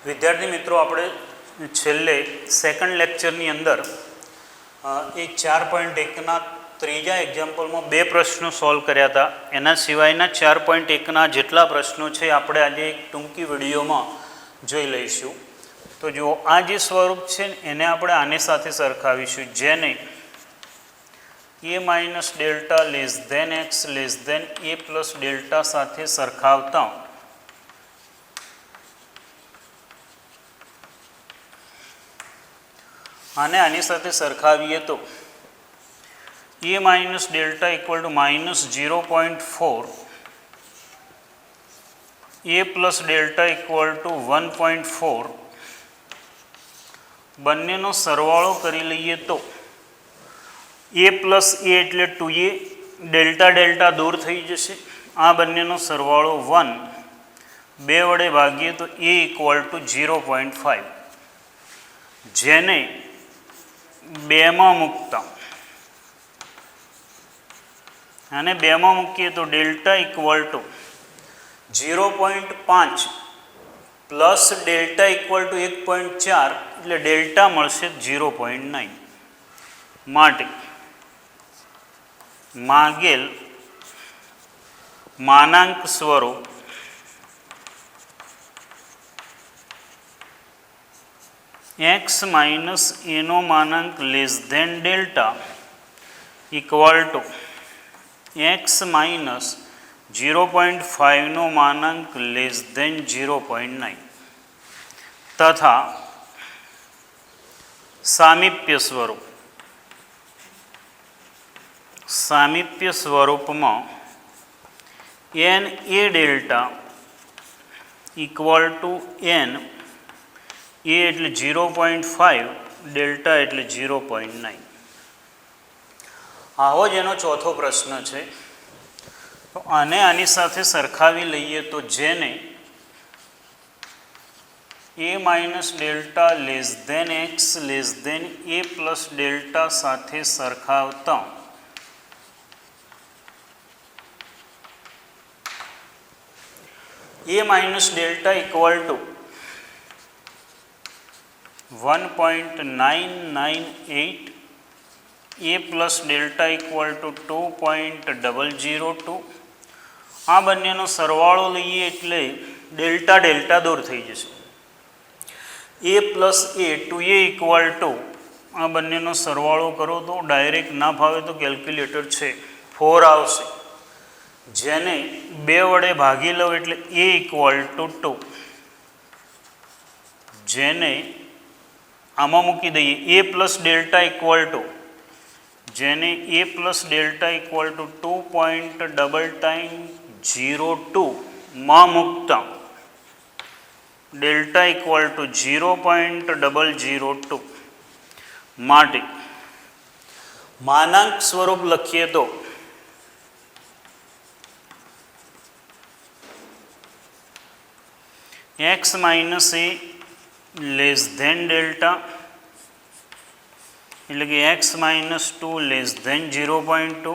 વિદ્યાર્થી મિત્રો, આપણે છેલ્લે સેકન્ડ લેક્ચરની અંદર એ 4.1ના ત્રીજા એક્ઝામ્પલમાં બે પ્રશ્નો સોલ્વ કર્યા હતા. એના સિવાયના 4.1ના જેટલા પ્રશ્નો છે આપણે આજે એક ટૂંકી વિડીયોમાં જોઈ લઈશું. તો જો આ જે સ્વરૂપ છે એને આપણે આની સાથે સરખાવીશું, જેને a minus delta less than x less than a plus delta સાથે સરખાવતા આને આની સાથે સરખાવીએ તો a minus delta equal to minus 0.4, a plus delta equal to 1.4, બંનેનો સરવાળો કરી લઈએ તો a પ્લસ a એટલે 2a, ડેલ્ટા ડેલ્ટા દૂર થઈ જશે, આ બંનેનો સરવાળો 1, 2 વડે ભાગીએ તો a ઇક્વલ ટુ 0.5, જેને 2માં મૂકતા અને 2માં મૂકીએ તો delta equal to 0.5 plus delta equal to 1.4 એટલે ડેલ્ટા મળશે 0.9. માટે માગેલ માનાંક સ્વરૂપ x માઇનસ એનો માનાંક less than delta equal to x minus 0.5નો માનાંક લેસ ધેન 0.9 તથા સામીપ્ય સ્વરૂપમાં n a delta equal to n a એટલે 0.5, ડેલ્ટા એટલે 0.9. આવો જ એનો ચોથો પ્રશ્ન છે. તો આને આની સાથે સરખાવી લઈએ તો જેને a minus delta less than x less than a plus delta સાથે સરખાવતા a minus delta equal to 1.998, a plus delta equal to 2.002, આ બંનેનો સરવાળો લઈએ એટલે ડેલ્ટા ડેલ્ટા દૂર થઈ જશે. a plus a 2a equal to, આ બંનેનો સરવાળો કરો તો ડાયરેક્ટ ના ફાવે તો કેલ્ક્યુલેટર છે 4 આવશે, જેને 2 વડે ભાગી લો એટલે a ઇક્વલ ટુ 2, જેને આમાં મૂકી દઈએ a plus delta equal two, જેને a plus delta equal two 2.02 માં મૂકતા ડેલ્ટા ઇક્વલ ટુ 0.002. માટે માનાંક સ્વરૂપ લખીએ તો x minus a less than delta એટલે કે x માઇનસ 2 લેસ ધેન 0.2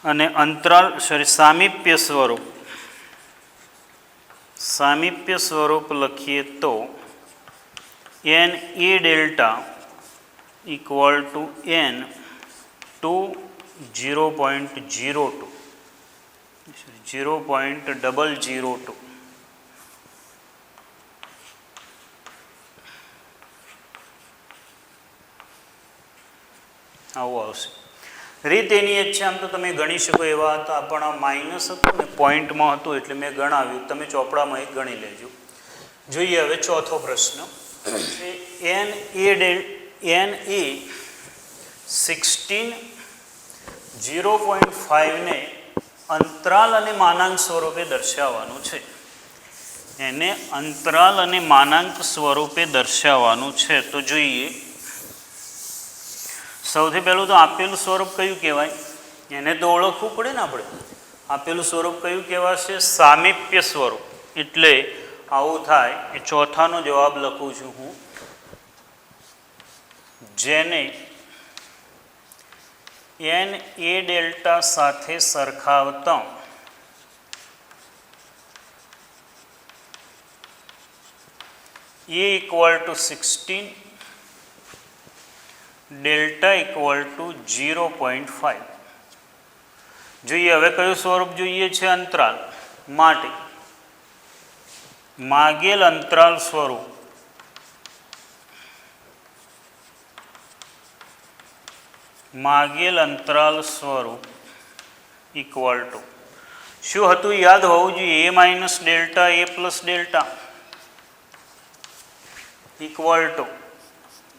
અને અંતરાલ સામીપ્ય સ્વરૂપ લખીએ તો n a delta equal to n to 0.02. આવું આવશે. રીત એની જ છે. આમ તો તમે ગણી શકો એવા હતા, પણ આ માઇનસ હતું ને પોઈન્ટમાં હતું એટલે મેં ગણાવ્યું. તમે ચોપડામાં એક ગણી લેજો. જોઈએ હવે ચોથો પ્રશ્ન. n a 16 0.5 ને અંતરાલ અને માનાંક સ્વરૂપે દર્શાવવાનું છે. એને અંતરાલ અને માનાંક સ્વરૂપે દર્શાવવાનું છે. તો જોઈએ, સૌથી પહેલું તો આપેલું સ્વરૂપ કયું કહેવાય એને તો ઓળખવું પડે ને આપણે. આપેલું સ્વરૂપ કયું કહેવાશે? સામીપ્ય સ્વરૂપ. એટલે આવું થાય એ ચોથાનો જવાબ લખું છું હું, જેને n a ડેલ્ટા સાથે સરખાવતા a equal to 16, delta equal to 0.5. જોઈએ હવે કયું સ્વરૂપ જોઈએ છે અંતરાલ માટે. માગેલ અંતરાલ સ્વરૂપ ઇક્વલ ટુ શું હતું યાદ હોવું જોઈએ, a minus delta a plus delta equal to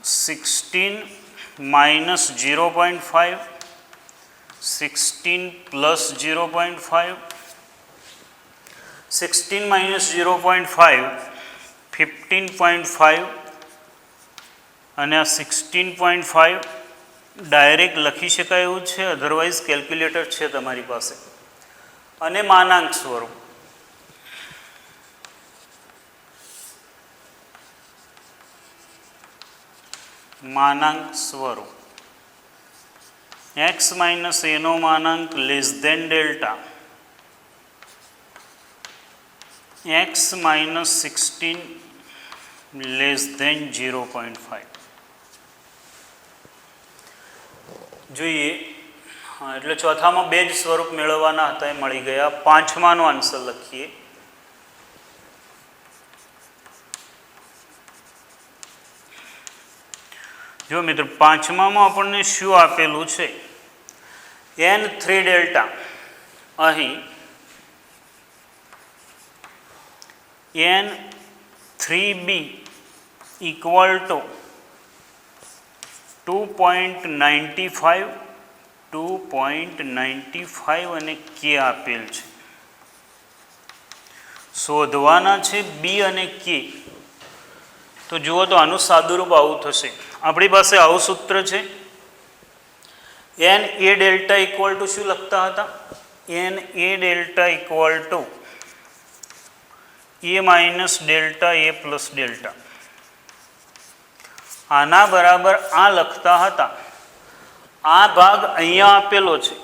16 minus 0.5, 16 plus 0.5, 16 minus 0.5 15.5 અને આ 16.5 ડાયરેક્ટ લખી શકાય એવું છે, અધરવાઇઝ કેલ્ક્યુલેટર છે તમારી પાસે. અને માનાંક સ્વરૂપ x માઇનસ એનો માનાંક less than delta, x minus 16 less than 0.5. જોઈએ એટલે ચોથામાં બે જ સ્વરૂપ મેળવવાના હતા એ મળી ગયા. પાંચમાનો આન્સર લખીએ. જો મિત્રો પાંચમામાં આપણને શું આપેલું છે, n3 ડેલ્ટા, અહીં n3b ઇક્વલ ટુ 2.95 અને k આપેલ છે. શોધવાના છે બી અને કે. તો જુઓ તો આનું સાદુરૂપ આવું થશે. આપણી પાસે આવું સૂત્ર છે, n a delta equal two શું લખતા હતા, n a delta equal two a minus delta a plus delta. આના બરાબર આ લખતા હતા. આ ભાગ અહીંયા આપેલો છે,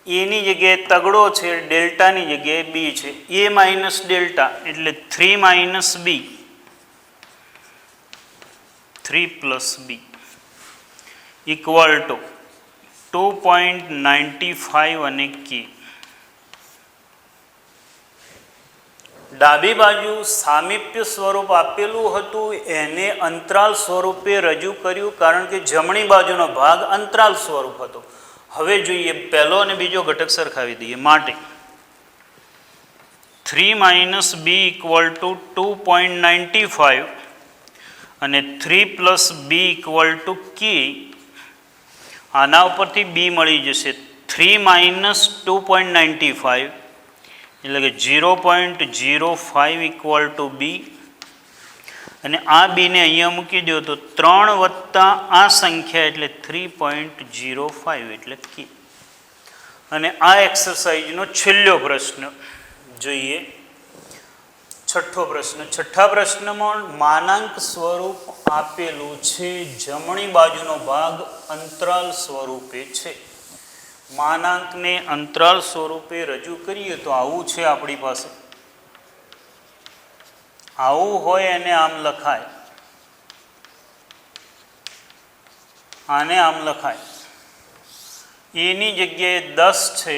એની જગ્યાએ તગડો છે, ડેલ્ટાની જગ્યાએ બી છે. એ માઇનસ ડેલ્ટા એટલે 3 minus b, 3 plus b equal to 2.95 અને કે. ડાબી બાજુ સામીપ્ય સ્વરૂપ આપેલું હતું એને અંતરાલ સ્વરૂપે રજૂ કર્યું, કારણ કે જમણી બાજુનો ભાગ અંતરાલ સ્વરૂપ હતો. હવે જોઈએ પહેલો અને બીજો ઘટક સરખાવી દઈએ. માટે 3 માઇનસ બી ઇક્વલ ટુ 2.95 અને 3 પ્લસ બી ઇક્વલ ટુ કે. આના ઉપરથી બી મળી જશે 3 માઇનસ 2.95 એટલે કે 0.05 ઇક્વલ ટુ બી. અને આ બીને અહીંયા મૂકી દો તો 3 વત્તા આ સંખ્યા એટલે 3.05 એટલે કે. અને આ એક્સરસાઇઝનો છેલ્લો પ્રશ્ન જોઈએ, છઠ્ઠો પ્રશ્ન. છઠ્ઠા પ્રશ્નમાં માનાંક સ્વરૂપ આપેલું છે, જમણી બાજુનો ભાગ અંતરાલ સ્વરૂપે છે. માનાંકને અંતરાલ સ્વરૂપે રજૂ કરીએ તો આવું છે આપણી પાસે. આવું હોય એને આમ લખાય, આને આમ લખાય. એની જગ્યાએ 10 છે,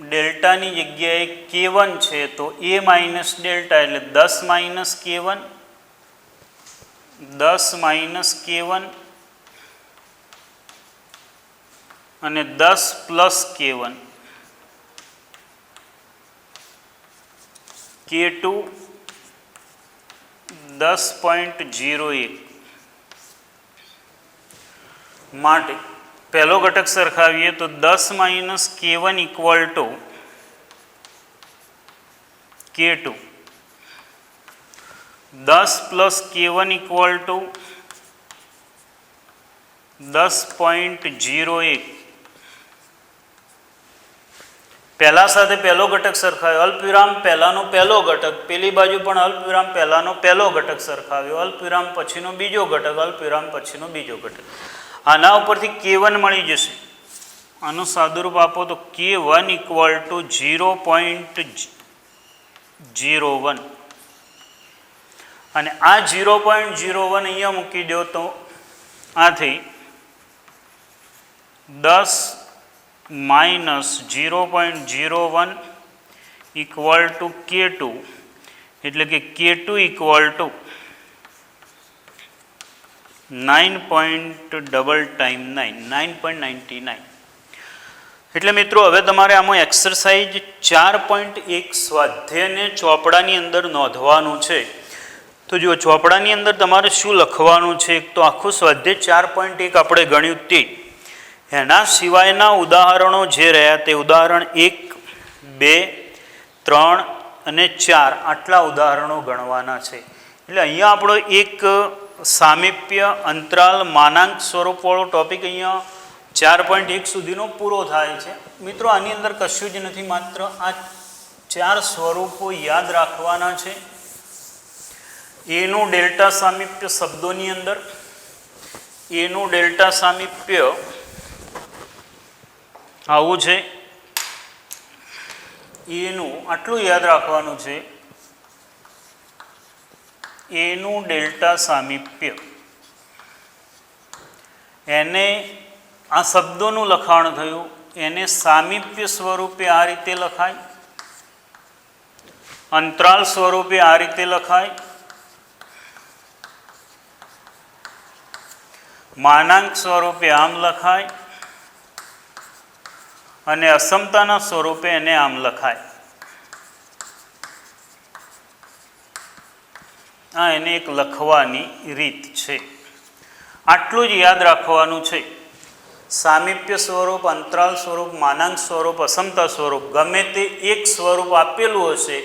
ડેલ્ટાની જગ્યાએ k1 છે, તો a માઇનસ ડેલ્ટા એટલે 10 માઇનસ k1, 10 માઇનસ k1 અને 10 પ્લસ k1, k2 10.01. માટે પહેલો ઘટક સરખાવીએ તો 10 minus k1 equal to k2, 10 plus k1 equal to 10.01. પહેલા સાથે પહેલો ઘટક સરખાવ્યો, અલ્પવિરામ પહેલાનો પહેલો ઘટક, પેલી બાજુ પણ અલ્પવિરામ પહેલાનો પહેલો ઘટક સરખાવ્યો, અલ્પવિરામ પછીનો બીજો ઘટક, અલ્પવિરામ પછીનો બીજો ઘટક. આના ઉપરથી k1 મળી જશે. આનું સાદુરૂપ આપો તો k1 ઇક્વલ ટુ 0.01. અને આ 0.01 અહીંયા મૂકી દો તો આથી 10 માઇનસ 0.01 ઇક્વલ ટુ K2 એટલે કે K2 ઇક્વલ ટુ 9.99 એટલે મિત્રો હવે તમારે આમાં એક્સરસાઇઝ 4.1 સ્વાધ્યાયને ચોપડાની અંદર નોંધવાનું છે. તો જો ચોપડાની અંદર તમારે શું લખવાનું છે, એક તો આખું સ્વાધ્યાય 4.1 આપણે ગણ્યું તે એના સિવાયના ઉદાહરણો જે રહ્યા તે ઉદાહરણ 1, 2, 3 અને 4 આટલા ઉદાહરણો ગણવાના છે. એટલે અહીંયા આપણો એક સામીપ્ય અંતરાલ માનાંક સ્વરૂપવાળો ટોપિક અહીંયા 4.1 સુધીનો પૂરો થાય છે. મિત્રો આની અંદર કશું જ નથી, માત્ર આ 4 સ્વરૂપો યાદ રાખવાના છે. એનું ડેલ્ટા સામીપ્ય શબ્દોની અંદર એનું ડેલ્ટા સામીપ્ય આવું છે. એનું આટલું યાદ રાખવાનું છે, એનું ડેલ્ટા સામીપ્ય. એને આ શબ્દોનું લખાણ થયું, એને સામીપ્ય સ્વરૂપે આ રીતે લખાય, અંતરાલ સ્વરૂપે આ રીતે લખાય, માનાંક સ્વરૂપે આમ લખાય અને અસમતાના સ્વરૂપે એને આમ લખાય. આ એને એક લખવાની રીત છે. આટલું જ યાદ રાખવાનું છે. સામીપ્ય સ્વરૂપ, અંતરાલ સ્વરૂપ, માનાંક સ્વરૂપ, અસમતા સ્વરૂપ ગમે તે એક સ્વરૂપ આપેલું હશે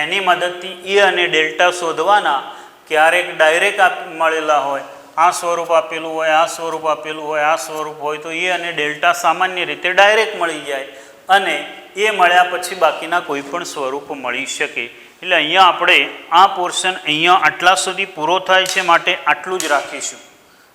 એની મદદથી એ અને ડેલ્ટા શોધવાના. ક્યારેક ડાયરેક્ટ મળેલા હોય, આ સ્વરૂપ આપેલું હોય, આ સ્વરૂપ આપેલું હોય, આ સ્વરૂપ હોય તો એ અને ડેલ્ટા સામાન્ય રીતે ડાયરેક્ટ મળી જાય અને એ મળ્યા પછી બાકીના કોઈ પણ સ્વરૂપ મળી શકે. એટલે અહીંયા આપણે આ પોર્શન અહીંયા આટલા સુધી પૂરો થાય છે, માટે આટલું જ રાખીશું.